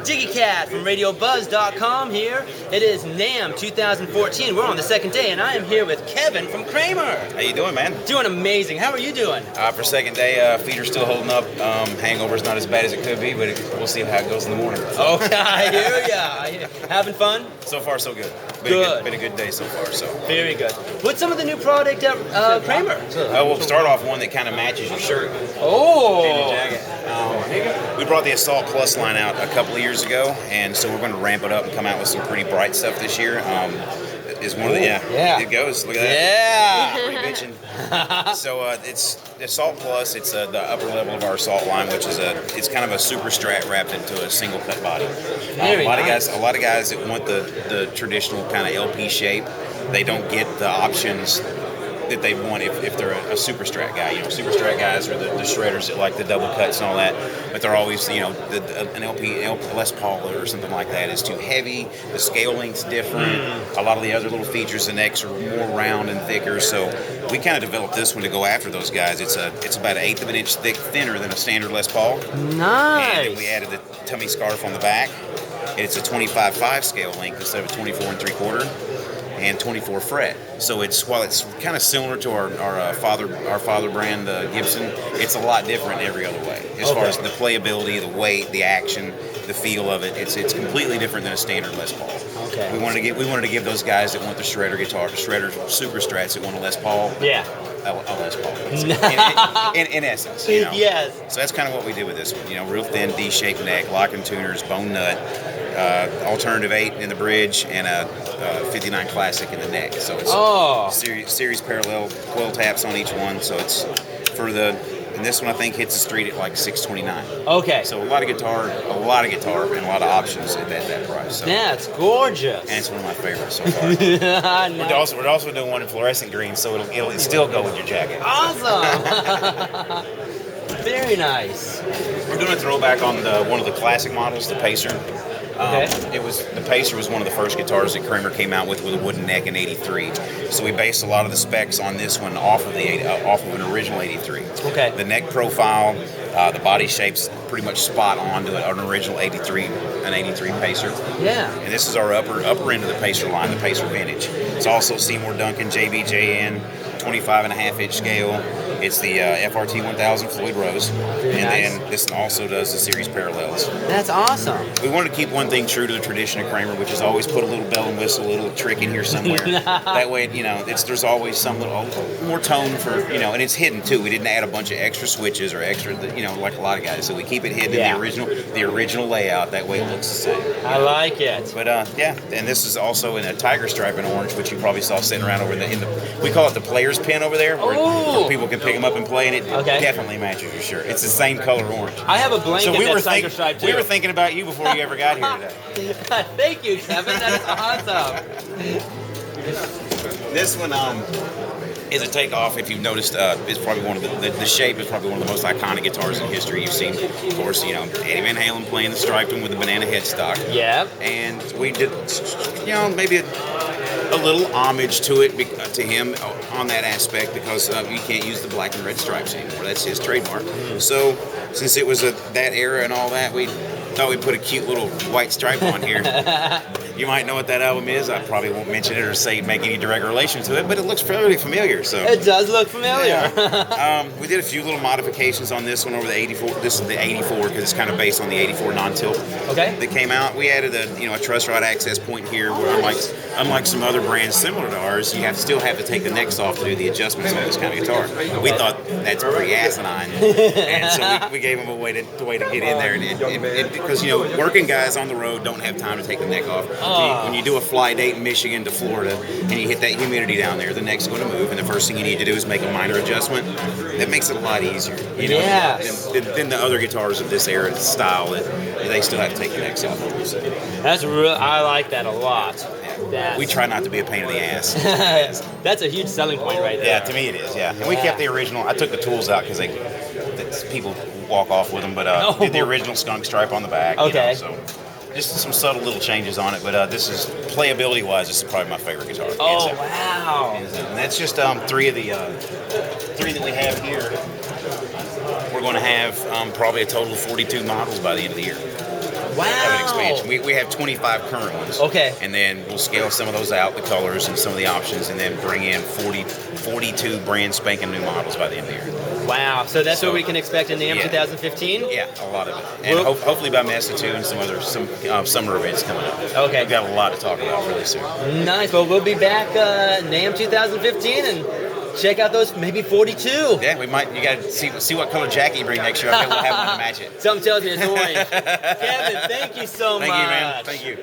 Diggy Kat from RadioBuzzD.com here. It is NAMM 2014. We're on the second day, and I am here with Kevin from Kramer. How you doing, man? Doing amazing. How are you doing? For second day, feet are still holding up. Hangover's not as bad as it could be, but we'll see how it goes in the morning. Okay, I hear ya. Having fun? So far, so good. Been a good day so far. So very good. What's some of the new product at Kramer? We'll start off one that kind of matches your shirt. Oh. And your jacket. We brought the Assault Plus line out a couple of years ago, and so we're going to ramp it up and come out with some pretty bright stuff this year. Is one of the it goes. Look at that. Pretty bitchin'. So it's Assault Plus. It's the upper level of our Assault line, which is it's kind of a super strat wrapped into a single cut body. A lot of guys that want the traditional kind of LP shape, they don't get the options that they want if they're a super strat guy. Super strat guys are the shredders that like the double cuts and all that, but they're always, an LP Les Paul or something like that is too heavy. The scale length's different. A lot of the other little features, the necks are more round and thicker. So we kind of developed this one to go after those guys. It's about 1/8 of an inch thinner than a standard Les Paul. Nice. And then we added the tummy scarf on the back. It's a 25/5 scale length instead of a 24 3/4. And 24 fret. So while it's kind of similar to our father brand Gibson, it's a lot different in every other way. As far as the playability, the weight, the action, the feel of it, it's completely different than a standard Les Paul. Okay. We wanted to give those guys that want the shredder guitar, the shredder super strats that want a Les Paul. Yeah. A Les Paul. in essence, Yes. So that's kind of what we did with this one. Real thin D-shaped neck, locking tuners, bone nut. Alternative 8 in the bridge and a 59 Classic in the neck. So it's series parallel coil taps on each one. So it's and this one I think hits the street at like $629. Okay. So a lot of guitar, and a lot of options at that price. So. Yeah, it's gorgeous. And it's one of my favorites so far. Nice. We're also doing one in fluorescent green, so it'll still go with your jacket. Awesome. Very nice. We're doing a throwback on one of the classic models, the Pacer. The Pacer was one of the first guitars that Kramer came out with a wooden neck in '83. So we based a lot of the specs on this one off of an original '83. Okay. The neck profile, the body shape's pretty much spot on to an original '83 Pacer. Yeah. And this is our upper end of the Pacer line, the Pacer Vintage. It's also Seymour Duncan JBJN 25.5 inch scale. It's the FRT 1000 Floyd Rose, then this also does the series parallels. That's awesome. We wanted to keep one thing true to the tradition of Kramer, which is always put a little bell and whistle, a little trick in here somewhere. That way, there's always some little more tone for, and it's hidden too. We didn't add a bunch of extra switches or extra, like a lot of guys. So we keep it hidden in the original layout. That way it looks the same. I like it. But and this is also in a tiger stripe in orange, which you probably saw sitting around over we call it the player's pin over there, where people can pick them up and play, and it definitely matches your shirt. It's the same color orange. I have a blanket that's tiger stripe too. We were thinking about you before you ever got here today. Thank you, Kevin. That is awesome. This one is a takeoff. If you've noticed, it's probably one of the shape is probably one of the most iconic guitars in history. You've seen, of course, Eddie Van Halen playing the striped one with the banana headstock. Yeah. And we did, maybe a little homage to him on that aspect, because you can't use the black and red stripes anymore. That's his trademark. So since it was that era and all that, we thought we'd put a cute little white stripe on here. You might know what that album is. I probably won't mention it or make any direct relation to it, but it looks fairly familiar. So it does look familiar. Yeah. We did a few little modifications on this one over the '84. This is the '84 because it's kind of based on the '84 non-tilt. Okay. That came out. We added a Truss Rod Access point here, where unlike some other brands similar to ours, you still have to take the necks off to do the adjustments on this kind of guitar. We thought that's pretty asinine, and so we gave them a way to get in there, because working guys on the road don't have time to take the neck off. When you do a fly date in Michigan to Florida and you hit that humidity down there, the neck's going to move, and the first thing you need to do is make a minor adjustment. That makes it a lot easier, than the other guitars of this era style that they still have to take the necks off. That's I like that a lot. We try not to be a pain in the ass. That's a huge selling point right there. Yeah, to me it is. Yeah, and we kept the original. I took the tools out because people walk off with them, but did the original skunk stripe on the back. Okay. So just some subtle little changes on it, but this is playability-wise, this is probably my favorite guitar. Oh, wow! And that's just three that we have here. We're going to have probably a total of 42 models by the end of the year. Wow! expansion. We have 25 current ones. Okay. And then we'll scale some of those out, the colors and some of the options, and then bring in 42 brand spanking new models by the end of the year. Wow. So that's what we can expect in NAMM 2015? Yeah, a lot of it. And hopefully by Mesa too, and some summer events coming up. Okay. We've got a lot to talk about really soon. Nice. Well, we'll be back NAMM 2015 and check out those maybe 42. Yeah, we might. You got to see what color jacket you bring next year. I bet we'll have one to match it. Something tells me it's orange. Kevin, thank you so much. Thank you, man. Thank you.